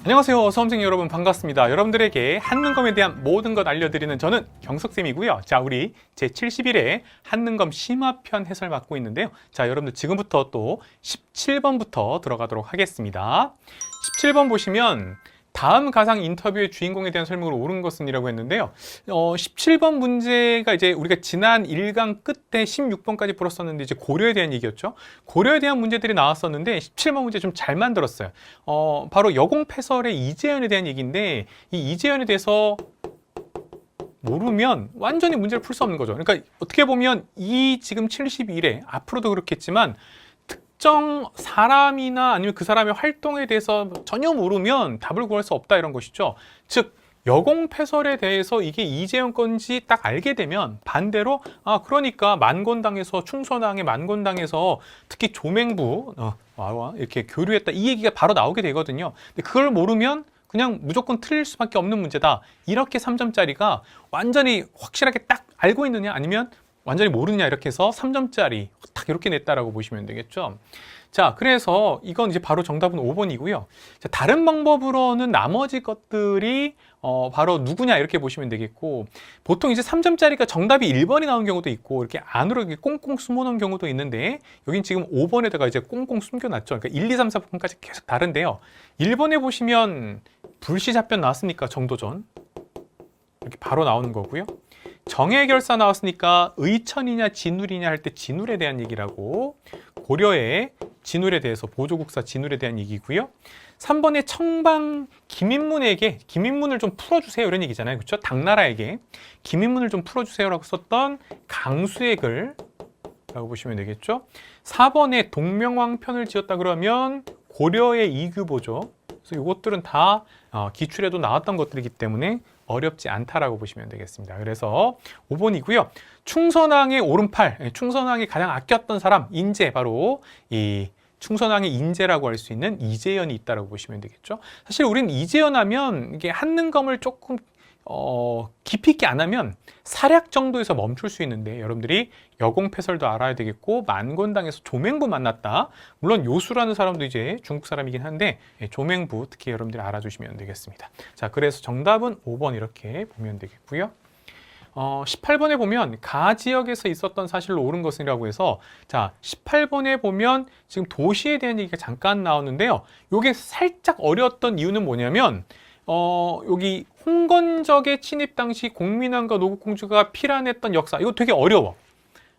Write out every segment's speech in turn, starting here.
안녕하세요, 수험생 여러분, 반갑습니다. 여러분들에게 한능검에 대한 모든 것 알려드리는 저는 경석쌤이고요. 자, 우리 제71회 한능검 심화편 해설 맡고 있는데요. 자, 여러분들 지금부터 또 17번부터 들어가도록 하겠습니다. 17번 보시면 다음 가상 인터뷰의 주인공에 대한 설명을 옳은 것은 이라고 했는데요. 17번 문제가 이제 우리가 지난 1강 끝에 16번까지 풀었었는데 이제 고려에 대한 얘기였죠. 고려에 대한 문제들이 나왔었는데 17번 문제 좀 잘 만들었어요. 바로 여공패설의 이재현에 대한 얘기인데 이 이재현에 대해서 모르면 완전히 문제를 풀 수 없는 거죠. 그러니까 어떻게 보면 이 지금 71회 앞으로도 그렇겠지만 특정 사람이나 아니면 그 사람의 활동에 대해서 전혀 모르면 답을 구할 수 없다 이런 것이죠. 즉 여공패설에 대해서 이게 이재현 건지 딱 알게 되면 반대로 그러니까 만건당에서 충선왕의 만건당에서 특히 조맹부 이렇게 교류했다 이 얘기가 바로 나오게 되거든요. 근데 그걸 모르면 그냥 무조건 틀릴 수밖에 없는 문제다. 이렇게 3점짜리가 완전히 확실하게 딱 알고 있느냐 아니면 완전히 모르느냐 이렇게 해서 3점짜리 딱 이렇게 냈다라고 보시면 되겠죠. 자, 그래서 이건 이제 바로 정답은 5번이고요. 자, 다른 방법으로는 나머지 것들이 바로 누구냐 이렇게 보시면 되겠고, 보통 이제 3점짜리가 정답이 1번이 나온 경우도 있고 이렇게 안으로 이렇게 꽁꽁 숨어놓은 경우도 있는데 여긴 지금 5번에다가 이제 꽁꽁 숨겨놨죠. 그러니까 1, 2, 3, 4번까지 계속 다른데요. 1번에 보시면 불시잡변 나왔으니까 정도전 이렇게 바로 나오는 거고요. 정해결사 나왔으니까 의천이냐 진울이냐 할 때 진울에 대한 얘기라고, 고려의 진울에 대해서 보조국사 진울에 대한 얘기고요. 3번에 청방 김인문에게 김인문을 좀 풀어주세요 이런 얘기잖아요. 그렇죠? 당나라에게 김인문을 좀 풀어주세요라고 썼던 강수의 글라고 보시면 되겠죠. 4번에 동명왕편을 지었다 그러면 고려의 이규보죠. 그래서 이것들은 다 기출에도 나왔던 것들이기 때문에 어렵지 않다라고 보시면 되겠습니다. 그래서 5번이고요. 충선왕의 오른팔, 충선왕이 가장 아꼈던 사람 인재, 바로 이 충선왕의 인재라고 할 수 있는 이재현이 있다라고 보시면 되겠죠. 사실 우리는 이재현 하면 이게 한능검을 조금 깊이 있게 안 하면 사략 정도에서 멈출 수 있는데 여러분들이 여공패설도 알아야 되겠고 만건당에서 조맹부 만났다. 물론 요수라는 사람도 이제 중국 사람이긴 한데 조맹부 특히 여러분들이 알아주시면 되겠습니다. 자, 그래서 정답은 5번 이렇게 보면 되겠고요. 18번에 보면 가 지역에서 있었던 사실로 옳은 것이라고 해서, 자, 18번에 보면 지금 도시에 대한 얘기가 잠깐 나오는데요. 이게 살짝 어려웠던 이유는 뭐냐면 여기 홍건적의 침입 당시 공민왕과 노국공주가 피란했던 역사, 이거 되게 어려워.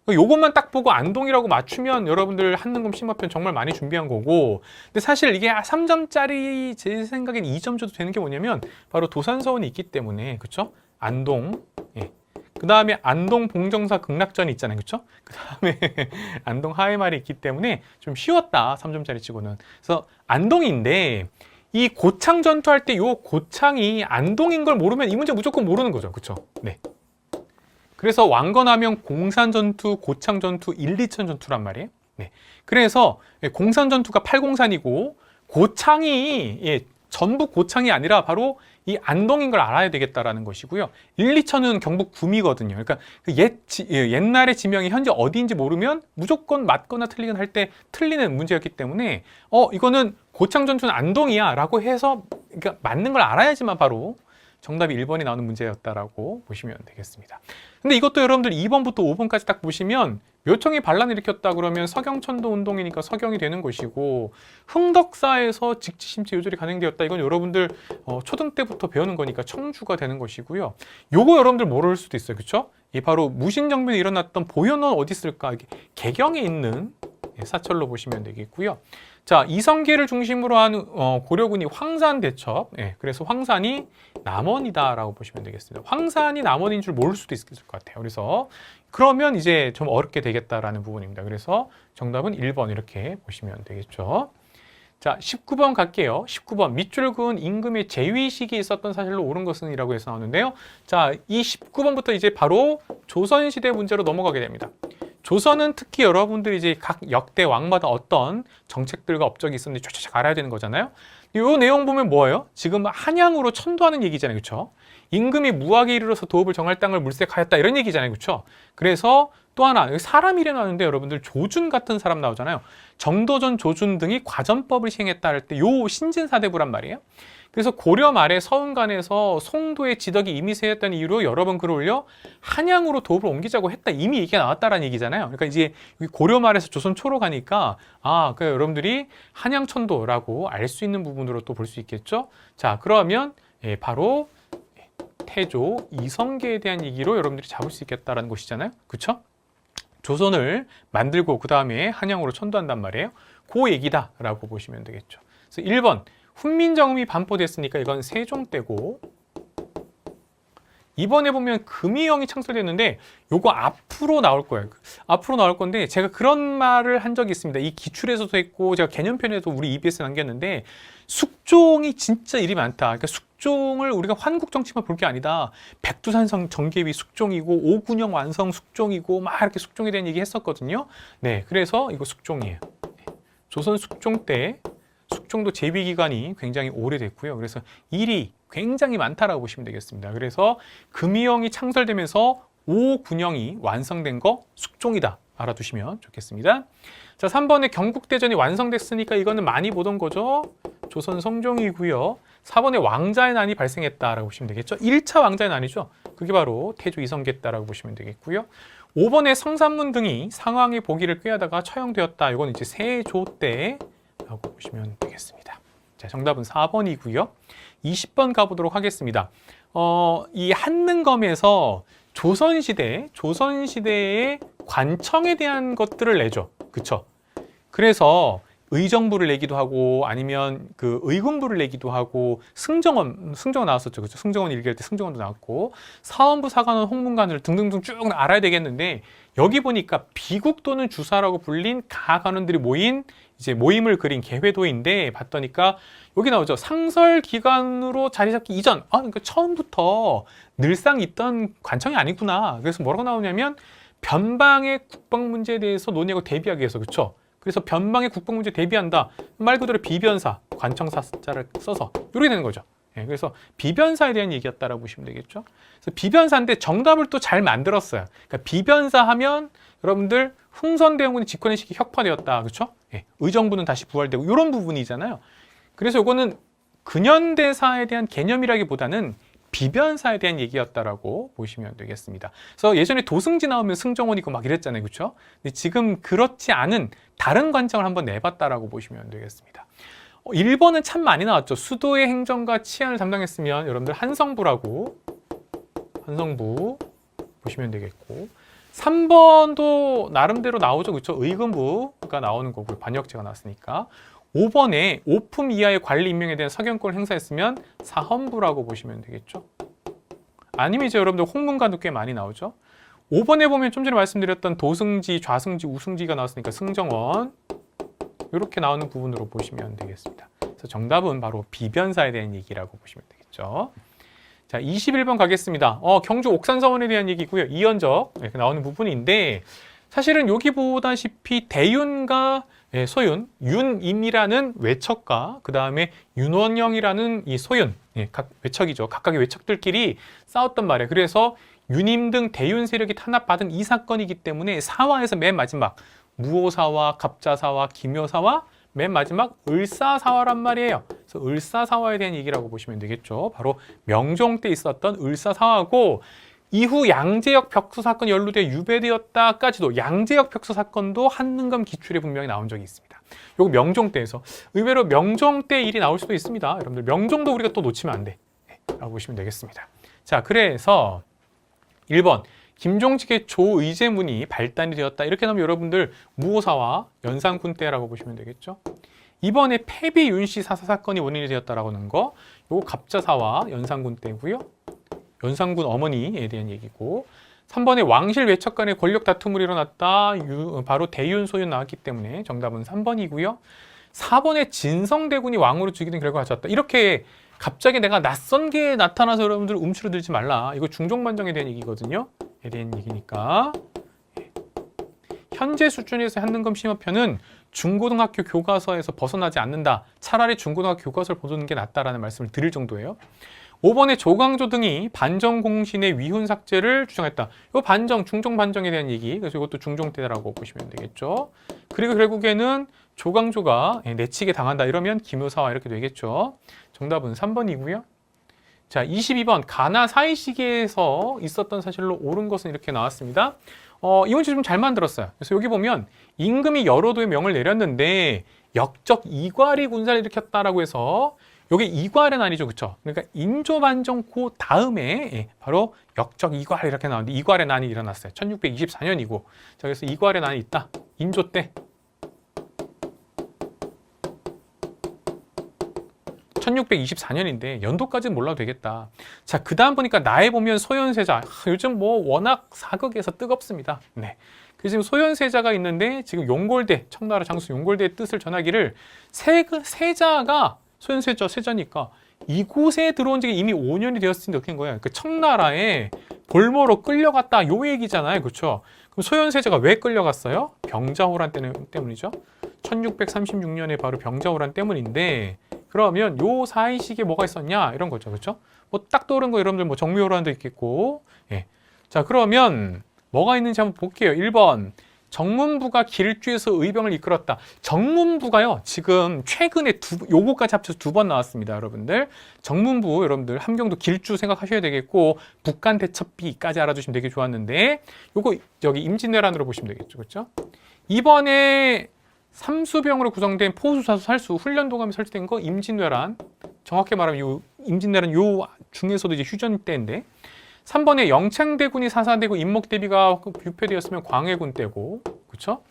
요것만 딱 보고 안동이라고 맞추면 여러분들 한능검 심화편 정말 많이 준비한 거고, 근데 사실 이게 3점짜리 제 생각엔 2점 줘도 되는 게 뭐냐면 바로 도산서원이 있기 때문에, 그쵸? 안동, 그 다음에 안동 봉정사 극락전이 있잖아요. 그쵸? 그 다음에 안동 하회말이 있기 때문에 좀 쉬웠다, 3점짜리 치고는. 그래서 안동인데 이 고창 전투할 때 요 고창이 안동인 걸 모르면 이 문제 무조건 모르는 거죠. 그쵸? 네. 그래서 왕건하면 공산전투, 고창전투, 1, 2천 전투란 말이에요. 네. 그래서 공산전투가 803이고 고창이 전북 고창이 아니라 바로 이 안동인 걸 알아야 되겠다라는 것이고요. 1, 2천은 경북 구미거든요. 그러니까 옛날의 지명이 현재 어디인지 모르면 무조건 맞거나 틀리거나 할 때 틀리는 문제였기 때문에 이거는 고창 전투는 안동이야 라고 해서 그러니까 맞는 걸 알아야지만 바로 정답이 1번이 나오는 문제였다라고 보시면 되겠습니다. 근데 이것도 여러분들 2번부터 5번까지 딱 보시면 묘청이 반란을 일으켰다 그러면 서경천도 운동이니까 서경이 되는 것이고, 흥덕사에서 직지심체 요절이 간행되었다, 이건 여러분들 초등 때부터 배우는 거니까 청주가 되는 것이고요. 요거 여러분들 모를 수도 있어요. 그쵸? 이 바로 무신정변이 일어났던 보현원 어디 있을까? 개경에 있는 사철로 보시면 되겠고요. 자, 이성계를 중심으로 한 고려군이 황산 대첩, 그래서 황산이 남원이다라고 보시면 되겠습니다. 황산이 남원인 줄 모를 수도 있을 것 같아요. 그래서 그러면 이제 좀 어렵게 되겠다라는 부분입니다. 그래서 정답은 1번 이렇게 보시면 되겠죠. 자, 19번 갈게요. 19번 밑줄 그은 임금의 재위식이 있었던 사실로 옳은 것은 이라고 해서 나오는데요. 자, 이 19번부터 이제 바로 조선시대 문제로 넘어가게 됩니다. 조선은 특히 여러분들이 이제 각 역대 왕마다 어떤 정책들과 업적이 있었는지 쫙쫙 알아야 되는 거잖아요. 이 내용 보면 뭐예요? 지금 한양으로 천도하는 얘기잖아요. 그렇죠? 임금이 무학에 이르러서 도읍을 정할 땅을 물색하였다 이런 얘기잖아요. 그렇죠? 그래서 또 하나, 여기 사람 이름 나오는데 여러분들 조준 같은 사람 나오잖아요. 정도전, 조준 등이 과전법을 시행했다 할 때 요 신진사대부란 말이에요. 그래서 고려 말에 서운간에서 송도의 지덕이 이미 세였다는 이유로 여러 번 글을 올려 한양으로 도읍을 옮기자고 했다. 이미 얘기가 나왔다라는 얘기잖아요. 그러니까 이제 고려 말에서 조선 초로 가니까 그러니까 여러분들이 한양천도라고 알 수 있는 부분으로 또 볼 수 있겠죠. 자, 그러면 바로 태조 이성계에 대한 얘기로 여러분들이 잡을 수 있겠다라는 것이잖아요. 그렇죠? 조선을 만들고 그 다음에 한양으로 천도한단 말이에요. 그 얘기다라고 보시면 되겠죠. 그래서 1번 훈민정음이 반포됐으니까 이건 세종 때고, 2번에 보면 금이영이 창설됐는데 요거 앞으로 나올 거예요. 앞으로 나올 건데 제가 그런 말을 한 적이 있습니다. 이 기출에서도 했고 제가 개념편에도 우리 EBS에 남겼는데 숙종이 진짜 일이 많다. 그러니까 숙종을 우리가 환국 정치만 볼 게 아니다. 백두산성 정계위 숙종이고 오군영 완성 숙종이고 막 이렇게 숙종에 대한 얘기 했었거든요. 네, 그래서 이거 숙종이에요. 조선 숙종 때 숙종도 재위 기간이 굉장히 오래됐고요. 그래서 일이 굉장히 많다라고 보시면 되겠습니다. 그래서 금이영이 창설되면서 오군영이 완성된 거 숙종이다. 알아두시면 좋겠습니다. 자, 3번에 경국대전이 완성됐으니까 이거는 많이 보던 거죠. 조선 성종이고요. 4번에 왕자의 난이 발생했다라고 보시면 되겠죠. 1차 왕자의 난이죠. 그게 바로 태조 이성계다라고 보시면 되겠고요. 5번에 성산문 등이 상황의 보기를 꾀하다가 처형되었다. 이건 이제 세조 때라고 보시면 되겠습니다. 자, 정답은 4번이고요. 20번 가보도록 하겠습니다. 이 한능검에서 조선시대의 관청에 대한 것들을 내죠. 그쵸? 그래서 의정부를 내기도 하고 아니면 그 의군부를 내기도 하고 승정원 나왔었죠. 그렇죠? 승정원 일기할 때 승정원도 나왔고 사원부, 사관원, 홍문관을 등등등 쭉 알아야 되겠는데 여기 보니까 비국 또는 주사라고 불린 가관원들이 모인 이제 모임을 그린 계회도인데 봤더니까 여기 나오죠. 상설 기관으로 자리 잡기 이전. 그러니까 처음부터 늘상 있던 관청이 아니구나. 그래서 뭐라고 나오냐면 변방의 국방 문제에 대해서 논의하고 대비하기 위해서. 그렇죠? 그래서 변방의 국방 문제 대비한다. 말 그대로 비변사, 관청사자를 써서 이렇게 되는 거죠. 그래서 비변사에 대한 얘기였다라고 보시면 되겠죠. 그래서 비변사인데 정답을 또 잘 만들었어요. 그러니까 비변사 하면 여러분들 흥선대원군이 집권의 시기 혁파되었다. 그렇죠? 의정부는 다시 부활되고 이런 부분이잖아요. 그래서 이거는 근현대사에 대한 개념이라기보다는 비변사에 대한 얘기였다라고 보시면 되겠습니다. 그래서 예전에 도승지 나오면 승정원이고 막 이랬잖아요. 그렇죠? 근데 지금 그렇지 않은 다른 관청을 한번 내봤다라고 보시면 되겠습니다. 1번은 참 많이 나왔죠. 수도의 행정과 치안을 담당했으면 여러분들 한성부 보시면 되겠고 3번도 나름대로 나오죠. 그렇죠? 의금부가 나오는 거고 반역죄가 나왔으니까 5번에 오품 이하의 관리 임명에 대한 사견권을 행사했으면 사헌부라고 보시면 되겠죠. 아니면 이제 여러분들 홍문관도 꽤 많이 나오죠. 5번에 보면 좀 전에 말씀드렸던 도승지, 좌승지, 우승지가 나왔으니까 승정원 이렇게 나오는 부분으로 보시면 되겠습니다. 그래서 정답은 바로 비변사에 대한 얘기라고 보시면 되겠죠. 자, 21번 가겠습니다. 경주 옥산서원에 대한 얘기고요. 이연적 이렇게 나오는 부분인데 사실은 여기 보다시피 대윤과 소윤, 윤임이라는 외척과 그 다음에 윤원영이라는 이 소윤, 각 외척이죠. 각각의 외척들끼리 싸웠단 말이에요. 그래서 윤임 등 대윤 세력이 탄압받은 이 사건이기 때문에 사화에서 맨 마지막 무오사화, 갑자사화, 기묘사화, 맨 마지막 을사사화란 말이에요. 그래서 을사사화에 대한 얘기라고 보시면 되겠죠. 바로 명종 때 있었던 을사사화고 이후 양재역 벽수 사건이 연루되어 유배되었다까지도 양재역 벽수 사건도 한능검 기출에 분명히 나온 적이 있습니다. 요거 명종 때에서 의외로 명종 때 일이 나올 수도 있습니다. 여러분들 명종도 우리가 또 놓치면 안 돼. 라고 보시면 되겠습니다. 자, 그래서 1번 김종직의 조의제문이 발단이 되었다. 이렇게 나오면 여러분들 무오사와 연산군 때라고 보시면 되겠죠. 2번에 패비 윤씨 사사 사건이 원인이 되었다라고 하는 거. 요거 갑자사와 연산군 때고요. 연산군 어머니에 대한 얘기고 3번에 왕실 외척 간의 권력 다툼으로 일어났다. 바로 대윤, 소윤 나왔기 때문에 정답은 3번이고요. 4번에 진성대군이 왕으로 즉위된 결과가 가져왔다. 이렇게 갑자기 내가 낯선 게 나타나서 여러분들 움츠러들지 말라. 이거 중종반정에 대한 얘기거든요. 에 대한 얘기니까. 현재 수준에서 한능검 심화편은 중고등학교 교과서에서 벗어나지 않는다. 차라리 중고등학교 교과서를 보는 게 낫다라는 말씀을 드릴 정도예요. 5번에 조광조 등이 반정공신의 위훈 삭제를 주장했다. 이거 반정, 중종 반정에 대한 얘기. 그래서 이것도 중종 때라고 보시면 되겠죠. 그리고 결국에는 조광조가 내치게 당한다 이러면 기묘사화 이렇게 되겠죠. 정답은 3번이고요. 자, 22번 가나 사이 시기에서 있었던 사실로 옳은 것은 이렇게 나왔습니다. 이 문제 좀 잘 만들었어요. 그래서 여기 보면 임금이 여러 도의 명을 내렸는데 역적 이괄이 군사를 일으켰다라고 해서 요게 이괄은 아니죠, 그렇죠? 그러니까 인조 반정 그 다음에 바로 역적 이괄 이렇게 나오는데 이괄의 난이 일어났어요. 1624년이고, 자 그래서 이괄의 난이 있다. 인조 때 1624년인데 연도까지는 몰라도 되겠다. 자, 그 다음 보니까 나에 보면 소현세자. 요즘 뭐 워낙 사극에서 뜨겁습니다. 네. 그래서 지금 소현세자가 있는데 지금 용골대, 청나라 장수 용골대의 뜻을 전하기를 세자가 소현세자, 세자니까 이곳에 들어온 지가 이미 5년이 되었으니 느낀 거예요. 그 청나라에 볼모로 끌려갔다 요 얘기잖아요. 그렇죠? 그럼 소현세자가 왜 끌려갔어요? 병자호란 때문이죠. 1636년에 바로 병자호란 때문인데 그러면 요 사이 시기에 뭐가 있었냐 이런 거죠, 그렇죠? 뭐 딱 떠오른 거 여러분들 뭐 정묘호란도 있겠고, 예. 자 그러면 뭐가 있는지 한번 볼게요. 1번 정문부가 길주에서 의병을 이끌었다. 정문부가요 지금 최근에 요거까지 합쳐서 2번 나왔습니다, 여러분들. 정문부 여러분들 함경도 길주 생각하셔야 되겠고 북한 대첩비까지 알아두시면 되게 좋았는데 요거 여기 임진왜란으로 보시면 되겠죠, 그렇죠? 이번에 삼수병으로 구성된 포수사수 살수 훈련도감이 설치된 거 임진왜란, 정확히 말하면 요 임진왜란 요 중에서도 이제 휴전 때인데 3번에 영창대군이 사사되고 임목대비가 유폐되었으면 광해군 때고, 그렇죠?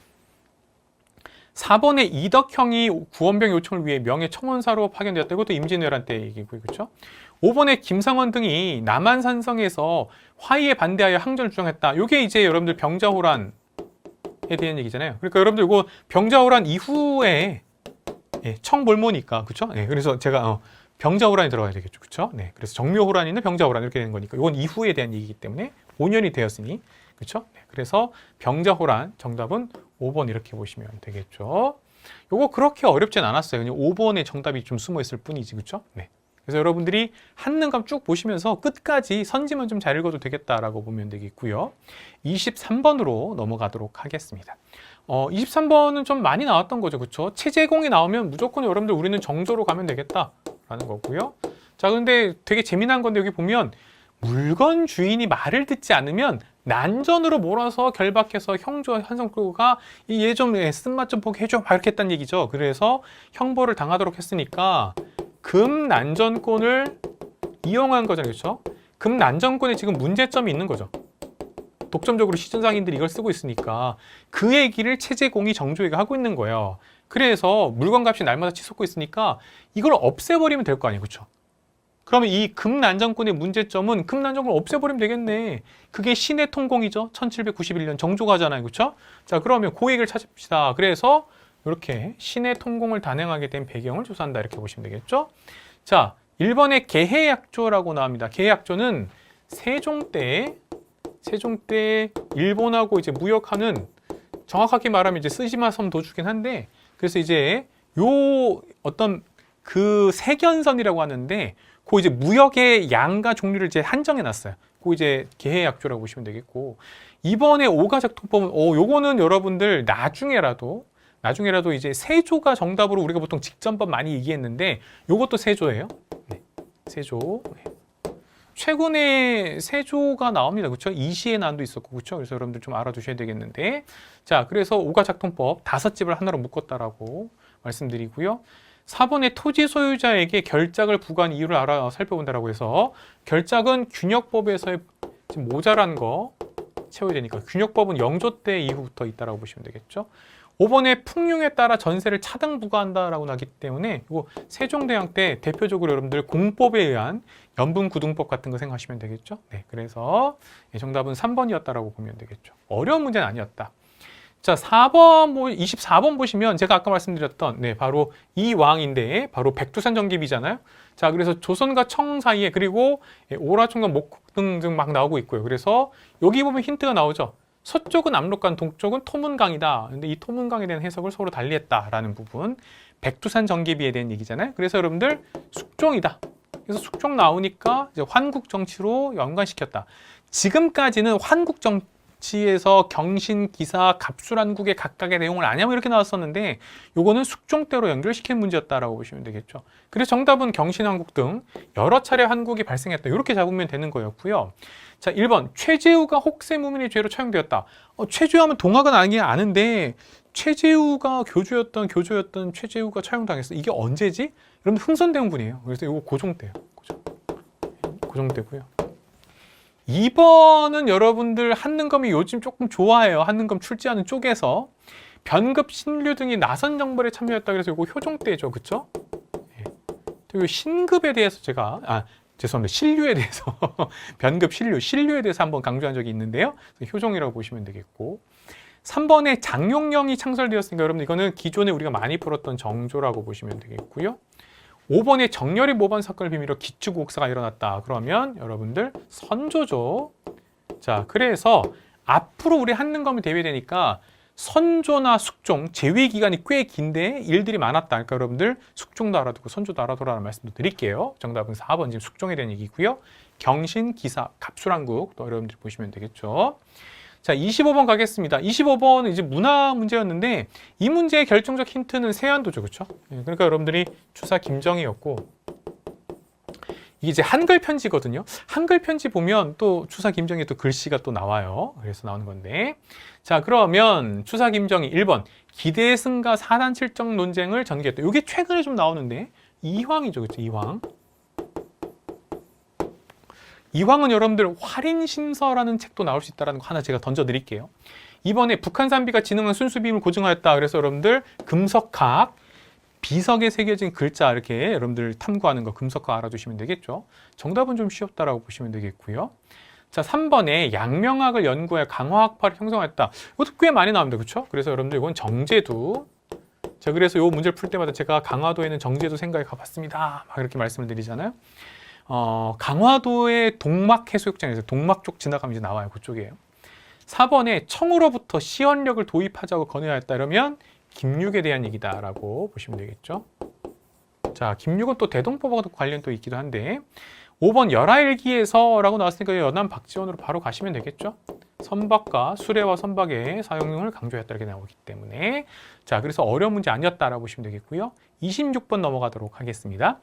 4번에 이덕형이 구원병 요청을 위해 명예청원사로 파견되었다. 이것도 임진왜란 때 얘기고요, 그렇죠? 5번에 김상원 등이 남한산성에서 화의에 반대하여 항전을 주장했다. 이게 이제 여러분들 병자호란 에 대한 얘기잖아요. 그러니까 여러분들 이거 병자호란 이후에 청볼모니까, 그렇죠? 네, 그래서 제가 병자호란이 들어가야 되겠죠, 그렇죠? 네, 그래서 정묘호란이나 병자호란 이렇게 되는 거니까 이건 이후에 대한 얘기이기 때문에 5년이 되었으니, 그렇죠? 네, 그래서 병자호란 정답은 5번 이렇게 보시면 되겠죠. 요거 그렇게 어렵진 않았어요. 그냥 5번에 정답이 좀 숨어 있을 뿐이지, 그렇죠? 네. 그래서 여러분들이 한능감 쭉 보시면서 끝까지 선지만 좀 잘 읽어도 되겠다라고 보면 되겠고요. 23번으로 넘어가도록 하겠습니다. 23번은 좀 많이 나왔던 거죠, 그렇죠? 체제공이 나오면 무조건 여러분들 우리는 정조로 가면 되겠다라는 거고요. 자, 근데 되게 재미난 건데 여기 보면 물건 주인이 말을 듣지 않으면 난전으로 몰아서 결박해서 형조 한성교가 얘 좀 쓴맛 좀 보게 해줘 막 이렇게 했다는 얘기죠. 그래서 형벌을 당하도록 했으니까 금난전권을 이용한 거잖아요, 그렇죠? 금난전권에 지금 문제점이 있는 거죠. 독점적으로 시전상인들이 이걸 쓰고 있으니까 그 얘기를 체제공이 정조위가 하고 있는 거예요. 그래서 물건값이 날마다 치솟고 있으니까 이걸 없애버리면 될 거 아니에요, 그렇죠? 그러면 이 금난전권의 문제점은 금난전권을 없애버리면 되겠네. 그게 신의 통공이죠. 1791년 정조가잖아요, 그렇죠? 자, 그러면 그 얘기를 찾읍시다. 그래서 이렇게 신의 통공을 단행하게 된 배경을 조사한다 이렇게 보시면 되겠죠. 자, 1번에 개해약조라고 나옵니다. 개해약조는 세종 때 일본하고 이제 무역하는, 정확하게 말하면 이제 쓰시마 섬 도주긴 한데, 그래서 이제 요 어떤 그 세견선이라고 하는데 그 이제 무역의 양과 종류를 이제 한정해 놨어요. 그 이제 개해약조라고 보시면 되겠고, 이번에 오가작 통법은 요거는 여러분들 나중에라도 이제 세조가 정답으로 우리가 보통 직전법 많이 얘기했는데 요것도 세조예요. 네, 세조. 네. 최근에 세조가 나옵니다. 그렇죠? 이시의 난도 있었고, 그렇죠? 그래서 여러분들 좀 알아두셔야 되겠는데, 자, 그래서 오가작통법 5집을 하나로 묶었다라고 말씀드리고요. 4번에 토지 소유자에게 결작을 부과한 이유를 살펴본다라고 해서 결작은 균역법에서의 지금 모자란 거 채워야 되니까 균역법은 영조 때 이후부터 있다라고 보시면 되겠죠. 5번에 풍융에 따라 전세를 차등 부과한다라고 나기 때문에 이거 세종대왕 때 대표적으로 여러분들 공법에 의한 연분구등법 같은 거 생각하시면 되겠죠. 네, 그래서 정답은 3번이었다라고 보면 되겠죠. 어려운 문제는 아니었다. 자, 24번 보시면 제가 아까 말씀드렸던 바로 이 왕인데 바로 백두산 정기비잖아요. 자, 그래서 조선과 청 사이에 그리고 오라총과 목등 등 막 나오고 있고요. 그래서 여기 보면 힌트가 나오죠. 서쪽은 압록강, 동쪽은 토문강이다. 근데 이 토문강에 대한 해석을 서로 달리했다라는 부분. 백두산 정기비에 대한 얘기잖아요. 그래서 여러분들 숙종이다. 그래서 숙종 나오니까 이제 환국 정치로 연관시켰다. 지금까지는 환국 정치 입지에서 경신, 기사, 갑술한국의 각각의 내용을 아냐 뭐 이렇게 나왔었는데 요거는 숙종대로 연결시킨 문제였다라고 보시면 되겠죠. 그래서 정답은 경신한국 등 여러 차례 한국이 발생했다. 이렇게 잡으면 되는 거였고요. 자, 1번 최재우가 혹세무민의 죄로 처형되었다. 최재우하면 동학은 아는데 최재우가 교조였던 최재우가 처형당했어. 이게 언제지? 여러분 흥선대원군이에요. 그래서 이거 고종 때예요. 고종 때고요. 2번은 여러분들 한능검이 요즘 조금 좋아해요. 한능검 출제하는 쪽에서 변급, 신류 등이 나선 정벌에 참여했다. 그래서 이거 효종 때죠, 그렇죠? 그리고 신급에 대해서 제가 죄송합니다. 신류에 대해서 변급, 신류에 대해서 한번 강조한 적이 있는데요. 효종이라고 보시면 되겠고 3번에 장용령이 창설되었으니까 여러분 이거는 기존에 우리가 많이 풀었던 정조라고 보시면 되겠고요. 5번에 정렬이 모반 사건을 비밀로 기축국사가 일어났다. 그러면 여러분들 선조죠. 자, 그래서 앞으로 우리 한능검이 대비되니까 선조나 숙종, 재위 기간이 꽤 긴데 일들이 많았다. 그러니까 여러분들 숙종도 알아두고 선조도 알아두라는 말씀도 드릴게요. 정답은 4번 지금 숙종에 대한 얘기고요. 경신, 기사, 갑술한국 또 여러분들 보시면 되겠죠. 자, 25번 가겠습니다. 25번은 이제 문화 문제였는데 이 문제의 결정적 힌트는 세안도죠. 그렇죠? 그러니까 여러분들이 추사 김정희였고 이게 이제 한글 편지거든요. 한글 편지 보면 또 추사 김정희 또 글씨가 또 나와요. 그래서 나오는 건데. 자, 그러면 추사 김정희 1번 기대 승가 사단 칠정 논쟁을 전개했다. 이게 최근에 좀 나오는데 이황이죠. 그렇죠? 이황. 이황은 여러분들 활인심서라는 책도 나올 수 있다는 거 하나 제가 던져드릴게요. 이번에 북한 산비가 진흥한 순수비임을 고증하였다. 그래서 여러분들 금석학, 비석에 새겨진 글자 이렇게 여러분들 탐구하는 거 금석학 알아두시면 되겠죠. 정답은 좀 쉬웠다라고 보시면 되겠고요. 자, 3번에 양명학을 연구해 강화학파를 형성했다. 이것도 꽤 많이 나옵니다. 그렇죠? 그래서 여러분들 이건 정제두. 자, 그래서 이 문제를 풀 때마다 제가 강화도에 있는 정제두 생각에 가봤습니다. 막 이렇게 말씀을 드리잖아요. 강화도의 동막 해수욕장에서 동막 쪽 지나가면 이제 나와요. 그쪽이에요. 4번에 청으로부터 시언력을 도입하자고 건의하였다. 이러면 김육에 대한 얘기다라고 보시면 되겠죠. 자, 김육은 또 대동법하고 관련 또 있기도 한데 5번 열하일기에서라고 나왔으니까 연암 박지원으로 바로 가시면 되겠죠. 선박과 수레와 선박의 사용을 강조했다 이렇게 나오기 때문에 자, 그래서 어려운 문제 아니었다라고 보시면 되겠고요. 26번 넘어가도록 하겠습니다.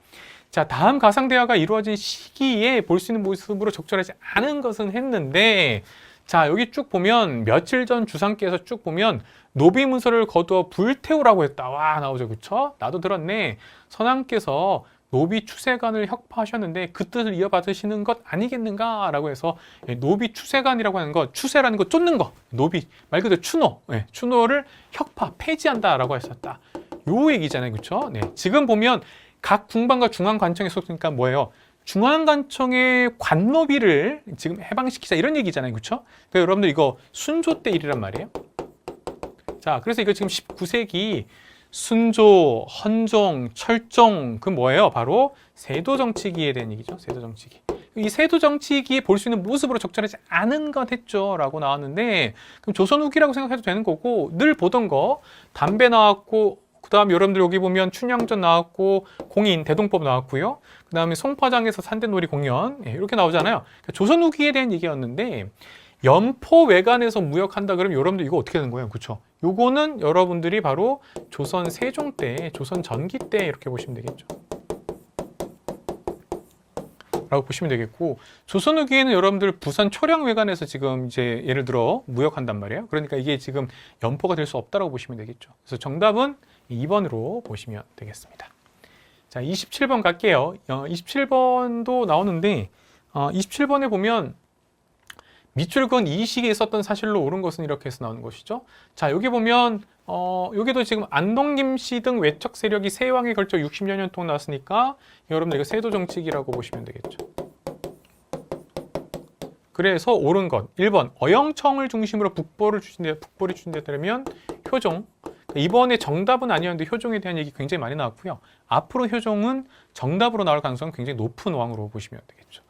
자, 다음 가상대화가 이루어진 시기에 볼 수 있는 모습으로 적절하지 않은 것은 했는데 자, 여기 쭉 보면 며칠 전 주상께서 쭉 보면 노비문서를 거두어 불태우라고 했다. 와, 나오죠. 그쵸? 나도 들었네. 선왕께서 노비 추세관을 혁파하셨는데 그 뜻을 이어받으시는 것 아니겠는가? 라고 해서 노비 추세관이라고 하는 것, 추세라는 거 쫓는 거, 노비 말 그대로 추노, 추노를 혁파, 폐지한다 라고 했었다. 요 얘기잖아요. 그쵸? 네, 지금 보면 각 궁방과 중앙관청에 속으니까 뭐예요? 중앙관청의 관노비를 지금 해방시키자 이런 얘기잖아요. 그렇죠? 그러니까 여러분들 이거 순조 때 일이란 말이에요. 자, 그래서 이거 지금 19세기 순조, 헌종, 철종 그 뭐예요? 바로 세도정치기에 대한 얘기죠. 세도정치기. 이 세도정치기에 볼 수 있는 모습으로 적절하지 않은 것 했죠. 라고 나왔는데 그럼 조선 후기라고 생각해도 되는 거고 늘 보던 거 담배 나왔고 그 다음에 여러분들 여기 보면 춘향전 나왔고 공인, 대동법 나왔고요. 그 다음에 송파장에서 산대놀이 공연 이렇게 나오잖아요. 그러니까 조선 후기에 대한 얘기였는데 연포 외관에서 무역한다 그러면 여러분들 이거 어떻게 되는 거예요? 그렇죠? 요거는 여러분들이 바로 조선 세종 때, 조선 전기 때 이렇게 보시면 되겠죠. 라고 보시면 되겠고 조선 후기에는 여러분들 부산 초량 외관에서 지금 이제 예를 들어 무역한단 말이에요. 그러니까 이게 지금 연포가 될 수 없다라고 보시면 되겠죠. 그래서 정답은 2번으로 보시면 되겠습니다. 자, 27번 갈게요. 27번도 나오는데 27번에 보면 밑줄근 이 시기에 있었던 사실로 옳은 것은 이렇게 해서 나오는 것이죠. 자, 여기 보면 여기도 지금 안동김 씨 등 외척 세력이 세왕에 걸쳐 60여 년 동안 나왔으니까 여러분들 이거 세도정치기라고 보시면 되겠죠. 그래서 옳은 것 1번 어영청을 중심으로 북벌이 추진되었다면 효종. 이번에 정답은 아니었는데 효종에 대한 얘기 굉장히 많이 나왔고요. 앞으로 효종은 정답으로 나올 가능성은 굉장히 높은 왕으로 보시면 되겠죠.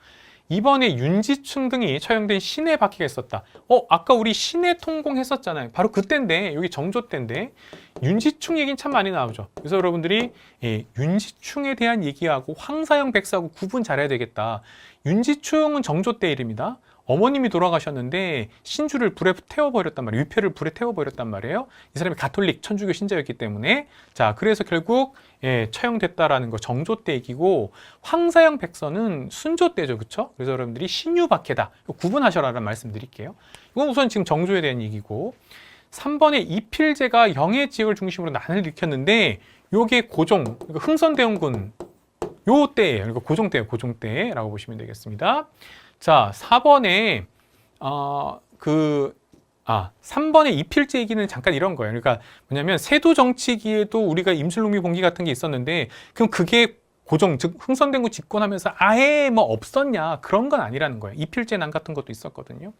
이번에 윤지충 등이 처형된 신의 박해가 있었다. 아까 우리 신의 통공했었잖아요. 바로 그때인데 여기 정조 때인데 윤지충 얘기는 참 많이 나오죠. 그래서 여러분들이 윤지충에 대한 얘기하고 황사형 백사하고 구분 잘해야 되겠다. 윤지충은 정조 때 일입니다. 어머님이 돌아가셨는데 신주를 불에 태워버렸단 말이에요. 유패를 불에 태워버렸단 말이에요. 이 사람이 가톨릭 천주교 신자였기 때문에. 자, 그래서 결국 처형됐다라는 거 정조 때 얘기고, 황사영 백서는 순조 때죠. 그쵸? 그래서 여러분들이 신유박해다. 구분하셔라라는 말씀 드릴게요. 이건 우선 지금 정조에 대한 얘기고, 3번에 이필제가 영해 지역을 중심으로 난을 일으켰는데, 요게 고종, 그러니까 흥선대원군 요 때예요. 그러니까 고종 때예요. 고종 때라고 보시면 되겠습니다. 자, 4번에 3번의 이필제 얘기는 잠깐 이런 거예요. 그러니까 뭐냐면 세도 정치기에도 우리가 임술롱미 봉기 같은 게 있었는데, 그럼 그게 고종, 즉 흥선대원군 집권하면서 아예 뭐 없었냐, 그런 건 아니라는 거예요. 이필제난 같은 것도 있었거든요.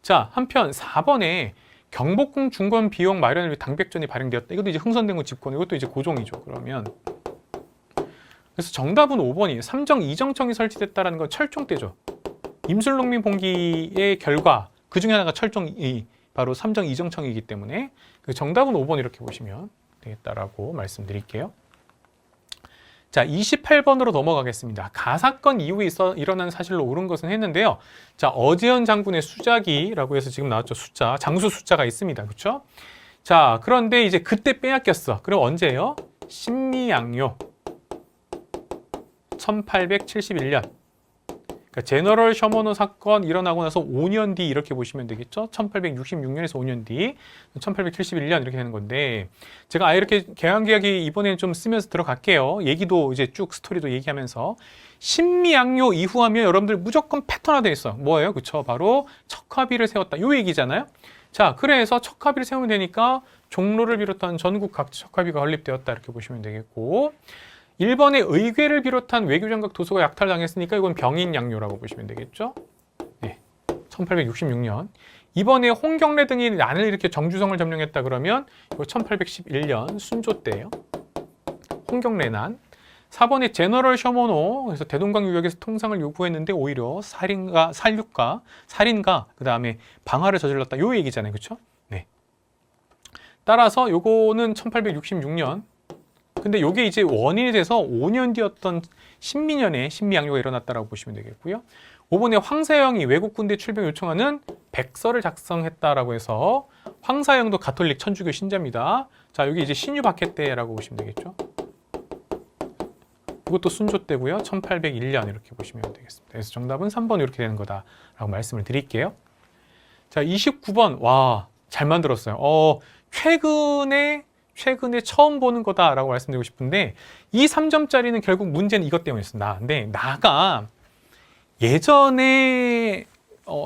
자, 한편 4번에 경복궁 중건 비용 마련을 위해 당백전이 발행되었다. 이것도 이제 흥선대원군 집권, 이것도 이제 고종이죠. 그러면 그래서 정답은 5번이에요. 삼정 이정청이 설치됐다는 건 철종 때죠. 임술롱미 봉기의 결과 그 중에 하나가 철종이 바로 삼정 이정청이기 때문에 정답은 5번 이렇게 보시면 되겠다라고 말씀드릴게요. 자, 28번으로 넘어가겠습니다. 가사건 이후에 일어난 사실로 옳은 것은 했는데요. 자, 어제현 장군의 수작이라고 해서 지금 나왔죠. 숫자, 장수 숫자가 있습니다. 그렇죠? 자, 그런데 이제 그때 빼앗겼어. 그럼 언제예요? 신미양요 1871년. 그러니까 제너럴 셔머너 사건 일어나고 나서 5년 뒤 이렇게 보시면 되겠죠. 1866년에서 5년 뒤 1871년 이렇게 되는 건데, 제가 아예 이렇게 개항계약이 이번에는 좀 쓰면서 들어갈게요. 얘기도 이제 쭉 스토리도 얘기하면서. 신미양요 이후 하면 여러분들 무조건 패턴화되어 있어. 뭐예요? 그쵸? 바로 척화비를 세웠다. 요 얘기잖아요. 자, 그래서 척화비를 세우면 되니까 종로를 비롯한 전국 각지 척화비가 건립되었다 이렇게 보시면 되겠고, 1번의 의궤를 비롯한 외교장각 도서가 약탈당했으니까 이건 병인양요라고 보시면 되겠죠. 네, 1866년. 2번에 홍경래 등이 난을 일으켜 정주성을 점령했다 그러면 이거 1811년 순조 때예요. 홍경래 난. 4번에 제너럴 셔머노, 그래서 대동강 유역에서 통상을 요구했는데 오히려 살인과 그 다음에 방화를 저질렀다. 요 얘기잖아요. 그렇죠? 네. 따라서 요거는 1866년. 근데 이게 이제 원인이 돼서 5년 뒤였던 신미년에 신미양요가 일어났다라고 보시면 되겠고요. 5번에 황사영이 외국 군대 출병 요청하는 백서를 작성했다라고 해서 황사영도 가톨릭 천주교 신자입니다. 자, 여기 이제 신유박해 때라고 보시면 되겠죠. 이것도 순조 때고요. 1801년 이렇게 보시면 되겠습니다. 그래서 정답은 3번 이렇게 되는 거다라고 말씀을 드릴게요. 자, 29번. 와, 잘 만들었어요. 최근에 처음 보는 거다라고 말씀드리고 싶은데, 이 3점짜리는 결국 문제는 이것 때문이었어. 근데 나가 예전에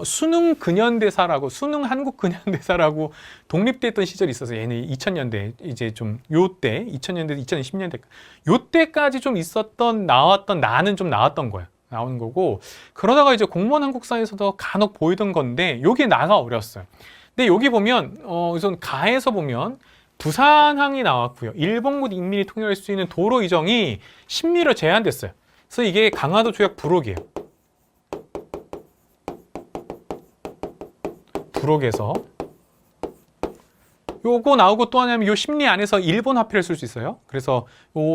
수능 근현대사라고, 수능 한국 근현대사라고 독립됐던 시절이 있어서, 얘는 2000년대 이제 좀 요때 2000년대 2010년대 요때까지 좀 있었던 나왔던 나는 좀 나왔던 거예요. 나오는 거고, 그러다가 이제 공무원 한국사에서도 간혹 보이던 건데 요게 나가 어렸어요. 근데 여기 보면 우선 가에서 보면 부산항이 나왔고요. 일본군 인민이 통일할 수 있는 도로 이정이 신미로 제한됐어요. 그래서 이게 강화도 조약 부록이에요. 부록에서 요거 나오고 또 하냐면 요 심리 안에서 일본 화폐를 쓸 수 있어요. 그래서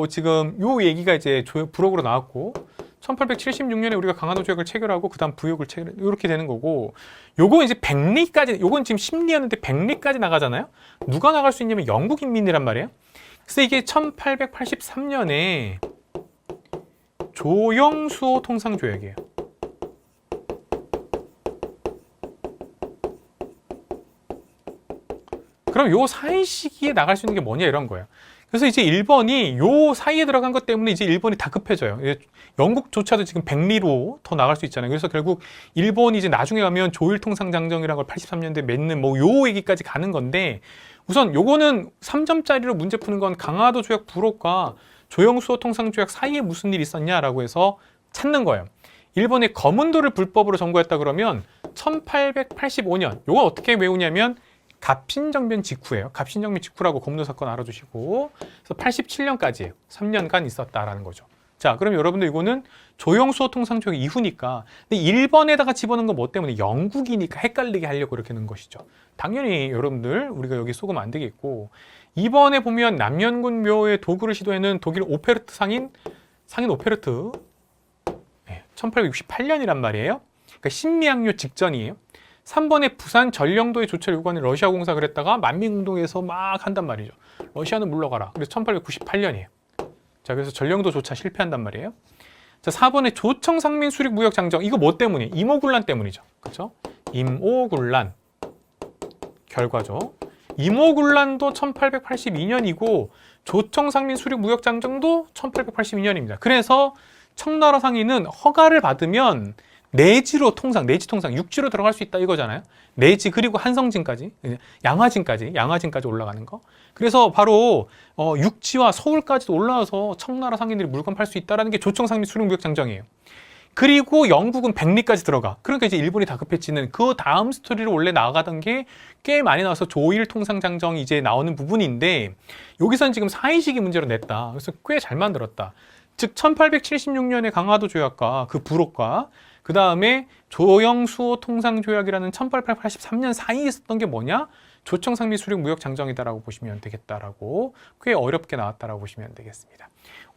지금 요 얘기가 이제 부록으로 나왔고, 1876년에 우리가 강화도 조약을 체결하고 그다음 부역을 체결, 이렇게 되는 거고, 요거 이제 백리까지, 요건 지금 심리였는데 백리까지 나가잖아요. 누가 나갈 수 있냐면 영국 인민이란 말이에요. 그래서 이게 1883년에 조영수호 통상조약이에요. 그럼 요 사이 시기에 나갈 수 있는 게 뭐냐 이런 거예요. 그래서 이제 일본이 요 사이에 들어간 것 때문에 이제 일본이 다 급해져요. 영국조차도 지금 백리로 더 나갈 수 있잖아요. 그래서 결국 일본이 이제 나중에 가면 조일통상장정이라는 걸 83년대 맺는 뭐 요 얘기까지 가는 건데, 우선 요거는 3점짜리로 문제 푸는 건 강화도 조약 부록과 조영수호 통상조약 사이에 무슨 일이 있었냐라고 해서 찾는 거예요. 일본의 거문도를 불법으로 점거했다 그러면 1885년, 요거 어떻게 외우냐면 갑신정변 직후예요. 갑신정변 직후라고 검도 사건 알아두시고, 그래서 87년까지예요. 3년간 있었다라는 거죠. 자, 그럼 여러분들 이거는 조영수호 통상조약 이후니까, 근데 일본에다가 집어넣은 건 뭐 때문에? 영국이니까 헷갈리게 하려고 이렇게 넣은 것이죠. 당연히 여러분들 우리가 여기 속으면 안 되겠고, 이번에 보면 남연군 묘의 도구를 시도하는 독일 오페르트 상인 오페르트, 1868년이란 말이에요. 그러니까 신미양요 직전이에요. 3번에 부산 전령도의 조처를 요구하는 러시아 공사 그랬다가 만민운동에서 막 한단 말이죠. 러시아는 물러가라. 그래서 1898년이에요. 자, 그래서 전령도 조차 실패한단 말이에요. 자, 4번에 조청 상민 수립 무역 장정. 이거 뭐 때문이에요? 임오군란 때문이죠. 그렇죠? 임오군란 결과죠. 임오군란도 1882년이고 조청 상민 수립 무역 장정도 1882년입니다. 그래서 청나라 상인은 허가를 받으면 내지로 통상, 내지 통상, 육지로 들어갈 수 있다 이거잖아요. 내지 그리고 한성진까지, 양화진까지 올라가는 거. 그래서 바로 육지와 서울까지도 올라와서 청나라 상인들이 물건 팔 수 있다는 게 조청상민 수륙무역장정이에요. 그리고 영국은 백리까지 들어가. 그러니까 이제 일본이 다급해지는 그 다음 스토리를 원래 나가던 게 꽤 많이 나와서 조일 통상장정이 이제 나오는 부분인데 여기서는 지금 사이식이 문제로 냈다. 그래서 꽤 잘 만들었다. 즉 1876년에 강화도 조약과 그 부록과 그 다음에 조영수호 통상조약이라는 1883년 사이에 있었던 게 뭐냐? 조청상미 수륙 무역 장정이다라고 보시면 되겠다라고 꽤 어렵게 나왔다라고 보시면 되겠습니다.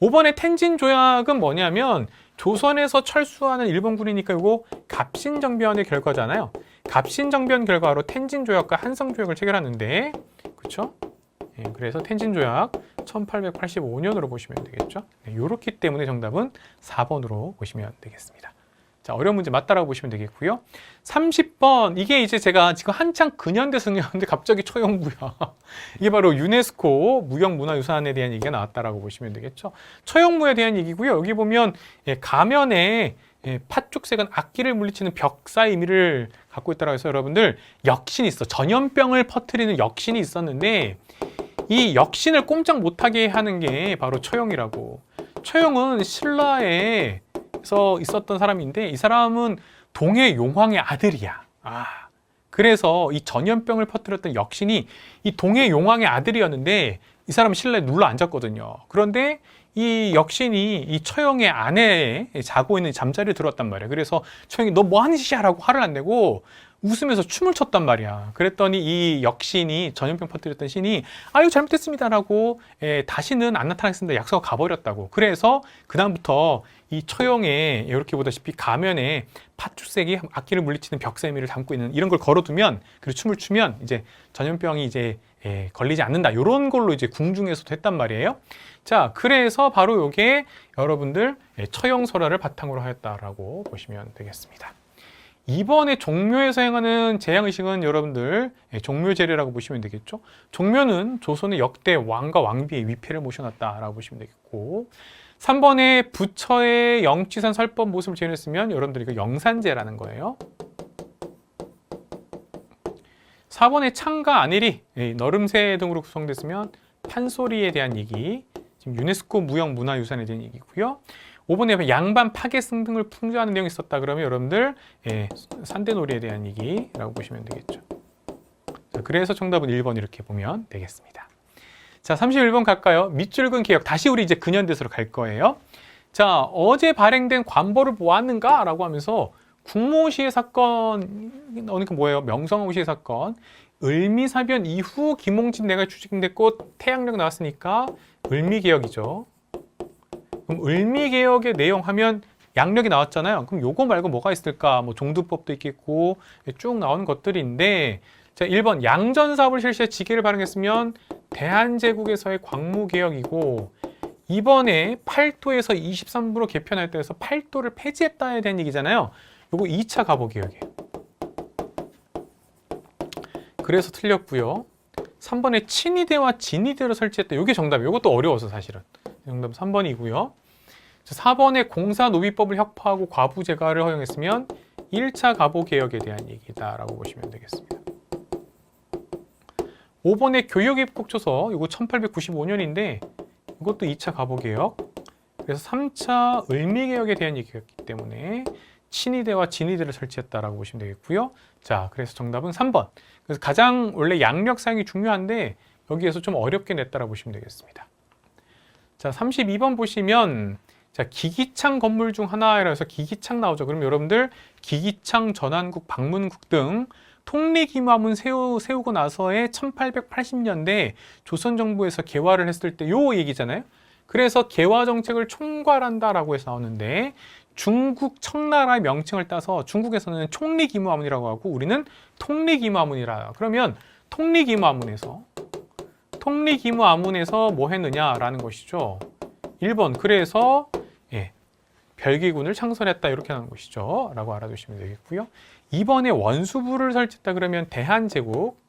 5번의 텐진 조약은 뭐냐면 조선에서 철수하는 일본군이니까 이거 갑신정변의 결과잖아요. 갑신정변 결과로 텐진 조약과 한성 조약을 체결하는데 그렇죠? 예, 그래서 텐진 조약 1885년으로 보시면 되겠죠. 이렇기 때문에 정답은 4번으로 보시면 되겠습니다. 자, 어려운 문제 맞다라고 보시면 되겠고요. 30번, 이게 이제 제가 지금 한창 근현대 승려인데 갑자기 처형무야. 이게 바로 유네스코 무형문화유산에 대한 얘기가 나왔다라고 보시면 되겠죠. 처형무에 대한 얘기고요. 여기 보면 가면에 팥죽색은 악기를 물리치는 벽사의 의미를 갖고 있다고 해서 여러분들 역신이 있어. 전염병을 퍼뜨리는 역신이 있었는데 이 역신을 꼼짝 못하게 하는 게 바로 처형이라고. 처형은 신라에 있었던 사람인데 이 사람은 동해 용왕의 아들이야. 그래서 이 전염병을 퍼뜨렸던 역신이 이 동해 용왕의 아들이었는데 이 사람은 신라에 눌러 앉았거든요. 그런데 이 역신이 이 처형의 아내에 자고 있는 잠자리를 들었단 말이야. 그래서 처형이 너 뭐 하는 짓이야? 라고 화를 안 내고 웃으면서 춤을 췄단 말이야. 그랬더니 이 역신이 전염병 퍼뜨렸던 신이 아유 잘못했습니다 라고 다시는 안 나타나겠습니다 약속하고 가버렸다고. 그래서 그 다음부터 이 처형에 이렇게 보다시피 가면에 팥죽색이 악기를 물리치는 벽세미를 담고 있는 이런 걸 걸어두면 그리고 춤을 추면 이제 전염병이 이제 걸리지 않는다. 이런 걸로 이제 궁중에서도 했단 말이에요. 자, 그래서 바로 이게 여러분들 처형설화를 바탕으로 하였다라고 보시면 되겠습니다. 이번에 종묘에서 행하는 재앙의식은 여러분들 종묘제례라고 보시면 되겠죠. 종묘는 조선의 역대 왕과 왕비의 위패를 모셔놨다라고 보시면 되겠고 3번에 부처의 영치산 설법 모습을 재현했으면 여러분들 이거 영산제라는 거예요. 4번에 창가 아내리, 너름새 등으로 구성됐으면 판소리에 대한 얘기, 지금 유네스코 무형문화유산에 대한 얘기고요. 5번에 양반 파괴승 등을 풍자하는 내용이 있었다 그러면 여러분들 산대놀이에 대한 얘기라고 보시면 되겠죠. 자, 그래서 정답은 1번 이렇게 보면 되겠습니다. 자, 31번 갈까요? 밑줄근 개혁. 다시 우리 이제 근현대사로 갈 거예요. 자, 어제 발행된 관보를 보았는가? 라고 하면서 국모시의 사건, 그러니까 뭐예요? 명성황후시의 사건. 을미사변 이후 김홍진 내가 추진됐고 태양력 나왔으니까 을미개혁이죠. 그럼 을미개혁의 내용 하면 양력이 나왔잖아요. 그럼 요거 말고 뭐가 있을까? 뭐 종두법도 있겠고 쭉 나오는 것들인데 자, 1번 양전사업을 실시해 지계를 발행했으면 대한제국에서의 광무개혁이고 2번에 8도에서 23부로 개편했다 해서 8도를 폐지했다에 대한 얘기잖아요. 요거 2차 가보개혁이에요. 그래서 틀렸고요. 3번에 친위대와 진위대로 설치했다. 이게 정답이에요. 이것도 어려워서 사실은. 정답 3번이고요. 4번에 공사노비법을 혁파하고 과부제가를 허용했으면 1차 가보개혁에 대한 얘기다라고 보시면 되겠습니다. 5번에 교육입국초서, 이거 1895년인데 이것도 2차 가보개혁. 그래서 3차 을미개혁에 대한 얘기였기 때문에 친위대와 진위대를 설치했다라고 보시면 되겠고요. 자, 그래서 정답은 3번. 그래서 가장 원래 양력 사용이 중요한데 여기에서 좀 어렵게 냈다라고 보시면 되겠습니다. 자, 32번 보시면 자, 기기창 건물 중 하나라 해서 기기창 나오죠. 그럼 여러분들 기기창, 전환국, 방문국 등 통리기마문 세우고 나서의 1880년대 조선정부에서 개화를 했을 때 요 얘기잖아요. 그래서 개화 정책을 총괄한다라고 해서 나오는데 중국 청나라의 명칭을 따서 중국에서는 총리기무화문이라고 하고 우리는 통리기무화문이라. 그러면 통리기무화문에서 뭐 했느냐라는 것이죠. 1번 그래서 별기군을 창설했다 이렇게 하는 것이죠. 라고 알아두시면 되겠고요. 2번에 원수부를 설치했다 그러면 대한제국.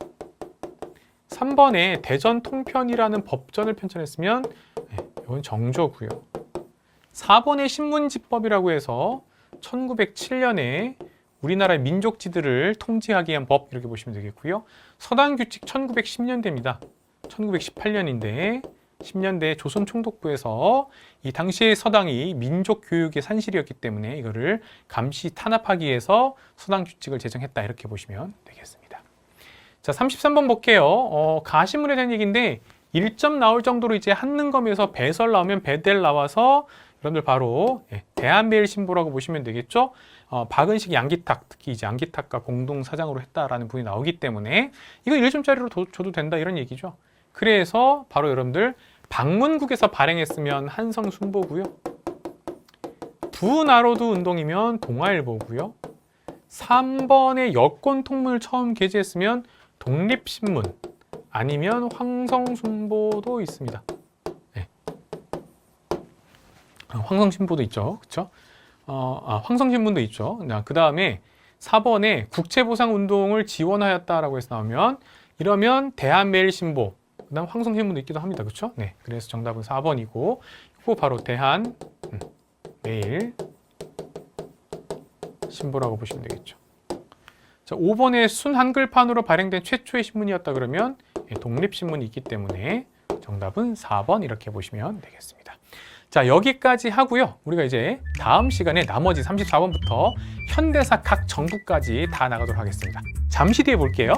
3번에 대전통편이라는 법전을 편찬했으면 이건 정조고요. 4번에 신문지법이라고 해서 1907년에 우리나라의 민족지들을 통제하기 위한 법 이렇게 보시면 되겠고요. 서당규칙 1910년대입니다. 1918년인데 10년대 조선총독부에서 이 당시의 서당이 민족교육의 산실이었기 때문에 이거를 감시 탄압하기 위해서 서당규칙을 제정했다 이렇게 보시면 되겠습니다. 자, 33번 볼게요. 가시문에 대한 얘기인데 1점 나올 정도로 이제 한능검에서 배설 나오면 배델 나와서 여러분들 바로 대한매일신보라고 보시면 되겠죠. 박은식 양기탁, 특히 이제 양기탁과 공동 사장으로 했다라는 분이 나오기 때문에 이거 1점짜리로 줘도 된다 이런 얘기죠. 그래서 바로 여러분들 방문국에서 발행했으면 한성순보고요. 부나로드 운동이면 동아일보고요. 3번에 여권 통문을 처음 게재했으면 독립신문 아니면 황성순보도 있습니다. 네. 황성신보도 있죠. 그렇죠? 황성신문도 있죠. 그 다음에 4번에 국채보상운동을 지원하였다라고 해서 나오면 이러면 대한매일신보 그다음 황성신문도 있기도 합니다. 그렇죠? 네. 그래서 정답은 4번이고 이거 바로 대한매일신보라고 보시면 되겠죠. 자, 5번에 순한글판으로 발행된 최초의 신문이었다 그러면 독립신문이 있기 때문에 정답은 4번 이렇게 보시면 되겠습니다. 자, 여기까지 하고요. 우리가 이제 다음 시간에 나머지 34번부터 현대사 각 정부까지 다 나가도록 하겠습니다. 잠시 뒤에 볼게요.